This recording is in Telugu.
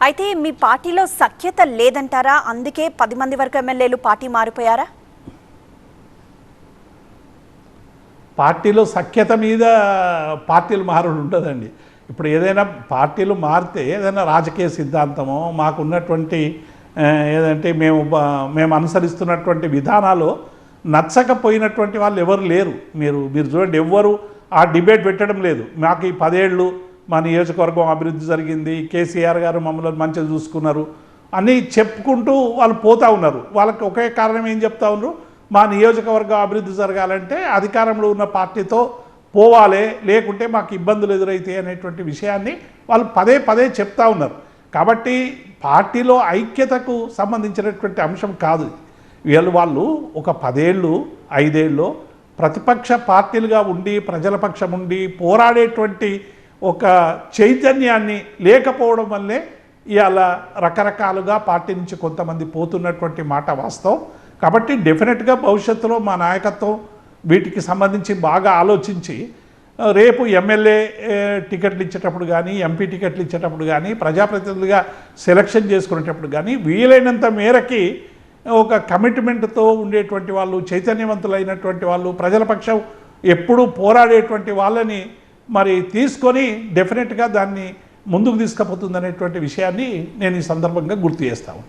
అయితే మీ పార్టీలో సఖ్యత లేదంటారా? అందుకే 10 మంది వరకు ఎమ్మెల్యేలు పార్టీ మారిపోయారా? పార్టీలో సఖ్యత మీద పార్టీలు మారుడు ఉంటుందండి. ఇప్పుడు ఏదైనా పార్టీలు మారితే ఏదైనా రాజకీయ సిద్ధాంతమో మాకున్నటువంటి ఏదంటే మేము అనుసరిస్తున్నటువంటి విధానాలు నచ్చకపోయినటువంటి వాళ్ళు ఎవరు లేరు. మీరు చూడండి, ఎవ్వరు ఆ డిబేట్ పెట్టడం లేదు. మాకు ఈ 10 ఏళ్ళు మా నియోజకవర్గం అభివృద్ధి జరిగింది, కేసీఆర్ గారు మమ్మల్ని మంచిగా చూసుకున్నారు అని చెప్పుకుంటూ వాళ్ళు పోతూ ఉన్నారు. వాళ్ళకి ఒకే కారణం ఏం చెప్తా ఉన్నారు, మా నియోజకవర్గం అభివృద్ధి జరగాలంటే అధికారంలో ఉన్న పార్టీతో పోవాలి, లేకుంటే మాకు ఇబ్బందులు ఎదురైతాయి అనేటువంటి విషయాన్ని వాళ్ళు పదే పదే చెప్తా ఉన్నారు. కాబట్టి పార్టీలో ఐక్యతకు సంబంధించినటువంటి అంశం కాదు. వాళ్ళు ఒక 10 ఏళ్ళు 5 ఏళ్ళు ప్రతిపక్ష పార్టీలుగా ఉండి ప్రజల పక్షం ఉండి పోరాడేటువంటి ఒక చైతన్యాన్ని లేకపోవడం వల్లే ఇవాళ రకరకాలుగా పార్టీ నుంచి కొంతమంది పోతున్నటువంటి మాట వాస్తవం. కాబట్టి డెఫినెట్గా భవిష్యత్తులో మా నాయకత్వం వీటికి సంబంధించి బాగా ఆలోచించి రేపు ఎమ్మెల్యే టికెట్లు ఇచ్చేటప్పుడు కానీ, ఎంపీ టికెట్లు ఇచ్చేటప్పుడు కానీ, ప్రజాప్రతినిధులుగా సెలక్షన్ చేసుకునేటప్పుడు కానీ వీలైనంత మేరకి ఒక కమిట్మెంట్తో ఉండేటువంటి వాళ్ళు, చైతన్యవంతులైనటువంటి వాళ్ళు, ప్రజల పక్షం ఎప్పుడూ పోరాడేటువంటి వాళ్ళని మరి తీసుకొని డెఫినెట్గా దాన్ని ముందుకు తీసుకుపోతుందనేటువంటి విషయాన్ని నేను ఈ సందర్భంగా గుర్తు చేస్తాను.